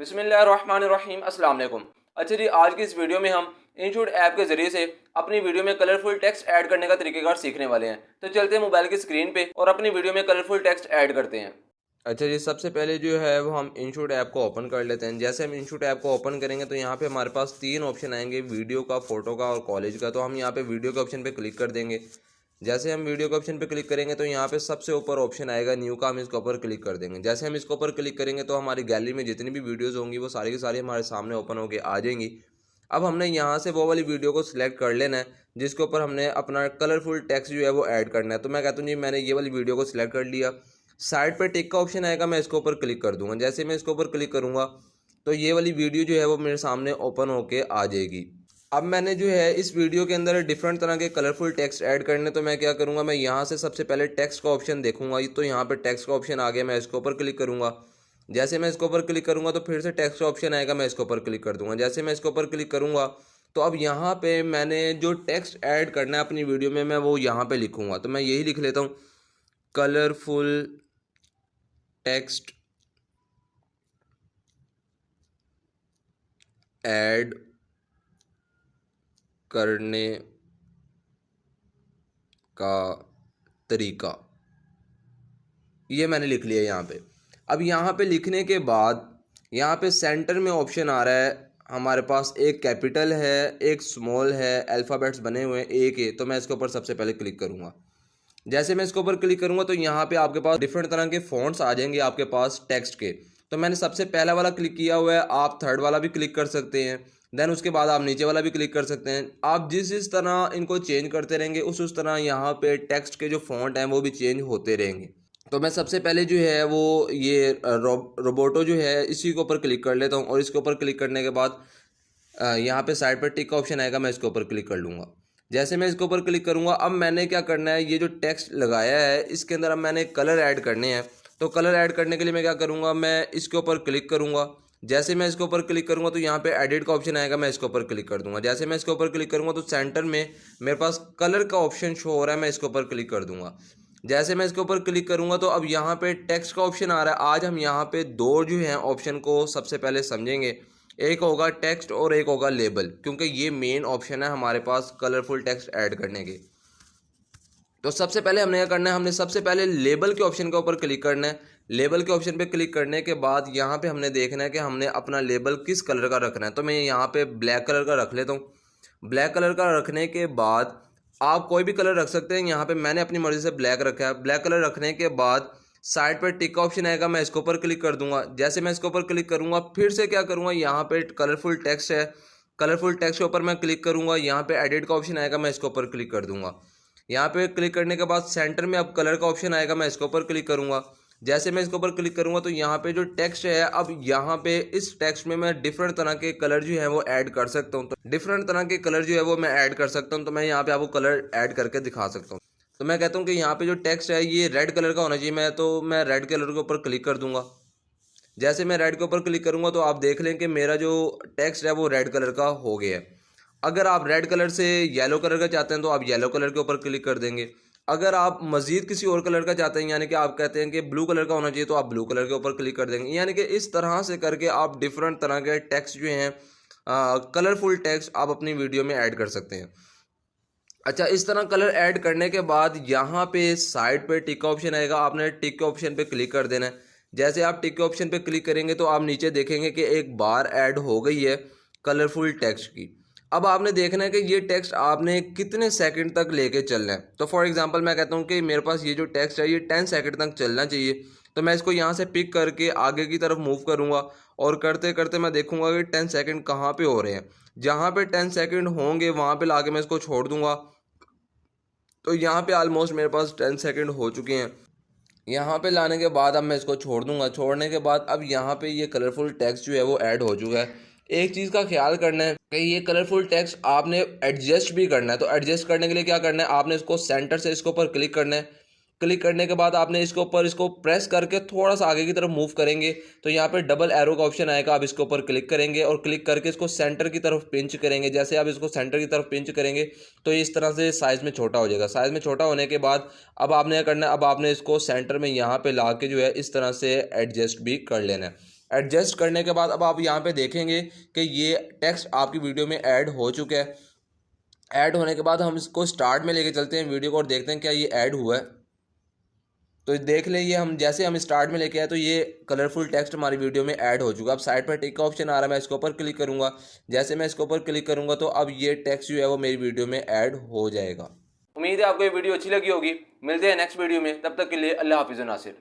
बिस्मिल्लाहिर्रहमानिर्रहीम अस्सलाम वालेकुम। अच्छा जी, आज की इस वीडियो में हम इनशूट ऐप के ज़रिए से अपनी वीडियो में कलरफुल टेक्स्ट ऐड करने का तरीक़ेकार सीखने वाले हैं। तो चलते हैं मोबाइल की स्क्रीन पे और अपनी वीडियो में कलरफुल टेक्स्ट ऐड करते हैं। अच्छा जी, सबसे पहले जो है वो हम इनशूट ऐप को ओपन कर लेते हैं। जैसे हम इनशूट ऐप को ओपन करेंगे तो यहाँ पे हमारे पास तीन ऑप्शन आएंगे, वीडियो का, फोटो का और कॉलेज का। तो हम यहाँ पे वीडियो के ऑप्शन पे क्लिक कर देंगे। जैसे हम वीडियो के ऑप्शन पे क्लिक करेंगे तो यहाँ पे सबसे ऊपर ऑप्शन आएगा न्यू का, हम इसके ऊपर क्लिक कर देंगे। जैसे हम इसके ऊपर क्लिक करेंगे तो हमारी गैलरी में जितनी भी वीडियोस होंगी वो सारी की सारी हमारे सामने ओपन होके आ जाएंगी। अब हमने यहाँ से वो वाली वीडियो को सिलेक्ट कर लेना है जिसके ऊपर हमने अपना कलरफुल टेक्स्ट जो है वो ऐड करना है। तो मैं कहता हूँ जी, मैंने ये वाली वीडियो को सिलेक्ट कर लिया। साइड पर टिक का ऑप्शन आएगा, मैं इसके ऊपर क्लिक कर दूंगा। जैसे मैं इसके ऊपर क्लिक करूँगा तो ये वाली वीडियो जो है वो मेरे सामने ओपन होके आ जाएगी। अब मैंने जो है इस वीडियो के अंदर डिफरेंट तरह के कलरफुल टेक्स्ट ऐड करने, तो मैं क्या करूँगा, मैं यहाँ से सबसे पहले टेक्स्ट का ऑप्शन देखूंगा। तो यहाँ पे टेक्स्ट का ऑप्शन आ गया, मैं इसके ऊपर क्लिक करूँगा। जैसे मैं इसके ऊपर क्लिक करूँगा तो फिर से टेक्स्ट का ऑप्शन आएगा, मैं इसके ऊपर क्लिक कर दूँगा। जैसे मैं इसके ऊपर क्लिक करूँगा तो अब यहाँ पे मैंने जो टेक्स्ट ऐड करना है अपनी वीडियो में, मैं वो यहाँ पे लिखूँगा। तो मैं यही लिख लेता हूँ, कलरफुल टेक्स्ट ऐड करने का तरीका, ये मैंने लिख लिया यहाँ पे। अब यहाँ पे लिखने के बाद यहाँ पे सेंटर में ऑप्शन आ रहा है हमारे पास, एक कैपिटल है, एक स्मॉल है, अल्फ़ाबेट्स बने हुए हैं एक है। तो मैं इसके ऊपर सबसे पहले क्लिक करूँगा। जैसे मैं इसके ऊपर क्लिक करूँगा तो यहाँ पे आपके पास डिफरेंट तरह के फ़ॉन्ट्स आ जाएंगे आपके पास टेक्स्ट के। तो मैंने सबसे पहला वाला क्लिक किया हुआ है, आप थर्ड वाला भी क्लिक कर सकते हैं। देन उसके बाद आप नीचे वाला भी क्लिक कर सकते हैं। आप जिस तरह इनको चेंज करते रहेंगे उस तरह यहाँ पे टेक्स्ट के जो फ़ॉन्ट हैं वो भी चेंज होते रहेंगे। तो मैं सबसे पहले जो है वो ये रोबोटो जो है इसी के ऊपर क्लिक कर लेता हूँ। और इसके ऊपर क्लिक करने के बाद यहाँ पे साइड पर टिक का ऑप्शन आएगा, मैं इसके ऊपर क्लिक कर लूँगा। जैसे मैं इसके ऊपर क्लिक करूँगा, अब मैंने क्या करना है, ये जो टेक्स्ट लगाया है इसके अंदर अब मैंने कलर ऐड करने हैं। तो कलर ऐड करने के लिए मैं क्या करूँगा, मैं इसके ऊपर क्लिक करूँगा। जैसे मैं इसके ऊपर क्लिक करूँगा तो यहाँ पे एडिट का ऑप्शन आएगा, मैं इसके ऊपर क्लिक कर दूँगा। जैसे मैं इसके ऊपर क्लिक करूँगा तो सेंटर में मेरे पास कलर का ऑप्शन शो हो रहा है, मैं इसके ऊपर क्लिक कर दूँगा। जैसे मैं इसके ऊपर क्लिक करूँगा तो अब यहाँ पे टेक्स्ट का ऑप्शन आ रहा है। आज हम यहाँ पे दो जो हैं ऑप्शन को सबसे पहले समझेंगे, एक होगा टेक्स्ट और एक होगा लेबल, क्योंकि ये मेन ऑप्शन है हमारे पास कलरफुल टेक्स्ट ऐड करने के। तो सबसे पहले हमने क्या करना है, हमने सबसे पहले लेबल के ऑप्शन के ऊपर क्लिक करना है। लेबल के ऑप्शन पे क्लिक करने के बाद यहाँ पे हमने देखना है कि हमने अपना लेबल किस कलर का रखना है। तो मैं यहाँ पे ब्लैक कलर का रख लेता हूँ। ब्लैक कलर का रखने के बाद आप कोई भी कलर रख सकते हैं, यहाँ पे मैंने अपनी मर्जी से ब्लैक रखा है। ब्लैक कलर रखने के बाद साइड पर टिक का ऑप्शन आएगा, मैं इसके ऊपर क्लिक कर दूंगा। जैसे मैं इसके ऊपर क्लिक करूंगा फिर से क्या करूंगा, यहाँ पे कलरफुल टेक्स्ट है, कलरफुल टेक्स्ट के ऊपर मैं क्लिक करूंगा। यहाँ पे एडिट का ऑप्शन आएगा, मैं इसके ऊपर क्लिक कर दूंगा। यहाँ पे क्लिक करने के बाद सेंटर में अब कलर का ऑप्शन आएगा, मैं इसके ऊपर क्लिक करूंगा। जैसे मैं इसके ऊपर क्लिक करूंगा तो यहाँ पे जो टेक्स्ट है, अब यहाँ पे इस टेक्स्ट में मैं डिफरेंट तरह के कलर जो है वो ऐड कर सकता हूँ। तो डिफरेंट तरह के कलर जो है वो मैं ऐड कर सकता हूँ। तो मैं यहाँ पे आपको कलर ऐड करके दिखा सकता हूँ। तो मैं कहता हूँ कि यहाँ पे जो टेक्स्ट है ये रेड कलर का होना चाहिए, मैं रेड कलर के ऊपर क्लिक कर दूंगा। जैसे मैं रेड के ऊपर क्लिक करूंगा तो आप देख लें कि मेरा जो टेक्स्ट है वो रेड कलर का हो गया है। अगर आप रेड कलर से येलो कलर का चाहते हैं तो आप येलो कलर के ऊपर क्लिक कर देंगे। अगर आप मज़ीद किसी और कलर का चाहते हैं, यानी कि आप कहते हैं कि ब्लू कलर का होना चाहिए, तो आप ब्लू कलर के ऊपर क्लिक कर देंगे। यानी कि इस तरह से करके आप डिफरेंट तरह के टेक्स्ट जो हैं, कलरफुल टेक्स्ट आप अपनी वीडियो में ऐड कर सकते हैं। अच्छा, इस तरह कलर ऐड करने के बाद यहाँ पे साइड पे टिक का ऑप्शन आएगा, आपने टिक के ऑप्शन पे क्लिक कर देना है। जैसे आप टिक के ऑप्शन पे क्लिक करेंगे तो आप नीचे देखेंगे कि एक बार ऐड हो गई है कलरफुल टेक्स्ट की। अब आपने देखना है कि ये टेक्स्ट आपने कितने सेकंड तक लेके चलना है। तो फॉर एग्जांपल मैं कहता हूँ कि मेरे पास ये जो टेक्स्ट है ये 10 सेकंड तक चलना चाहिए। तो मैं इसको यहाँ से पिक करके आगे की तरफ मूव करूँगा और करते करते मैं देखूँगा कि 10 सेकंड कहाँ पे हो रहे हैं। जहाँ पे 10 सेकंड होंगे वहाँ पे लाके मैं इसको छोड़ दूँगा। तो यहाँ पे ऑलमोस्ट मेरे पास 10 सेकंड हो चुके हैं। यहाँ पे लाने के बाद अब मैं इसको छोड़ दूंगा। छोड़ने के बाद अब यहाँ पे ये कलरफुल टेक्स्ट जो है वो ऐड हो चुका है। एक चीज़ का ख्याल करना है कि ये कलरफुल टेक्स्ट आपने एडजस्ट भी करना है। तो एडजस्ट करने के लिए क्या करना है, आपने इसको सेंटर से इसके ऊपर क्लिक करना है। क्लिक करने के बाद आपने इसके ऊपर इसको प्रेस करके थोड़ा सा आगे की तरफ मूव करेंगे तो यहाँ पे डबल एरो का ऑप्शन आएगा, आप इसके ऊपर क्लिक करेंगे और क्लिक करके इसको सेंटर की तरफ पिंच करेंगे। जैसे आप इसको सेंटर की तरफ पिंच करेंगे तो ये इस तरह से साइज़ में छोटा हो जाएगा। साइज़ में छोटा होने के बाद अब आपने क्या करना है, अब आपने इसको सेंटर में यहाँ पे ला के जो है इस तरह से एडजस्ट भी कर लेना है। एडजस्ट करने के बाद अब आप यहाँ पे देखेंगे कि ये टेक्स्ट आपकी वीडियो में ऐड हो चुका है। ऐड होने के बाद हम इसको स्टार्ट में लेके चलते हैं वीडियो को और देखते हैं क्या ये ऐड हुआ है। तो देख ले, ये हम जैसे हम स्टार्ट में लेके आए तो ये कलरफुल टेक्स्ट हमारी वीडियो में ऐड हो चुका। अब साइड पर टिक का ऑप्शन आ रहा है, मैं इसके ऊपर क्लिक करूँगा। जैसे मैं इसके ऊपर क्लिक करूँगा तो अब ये टेक्स्ट जो है वो मेरी वीडियो में ऐड हो जाएगा। उम्मीद है आपको ये वीडियो अच्छी लगी होगी। मिलते हैं नेक्स्ट वीडियो में, तब तक के लिए अल्लाह हाफिज़ नासिर।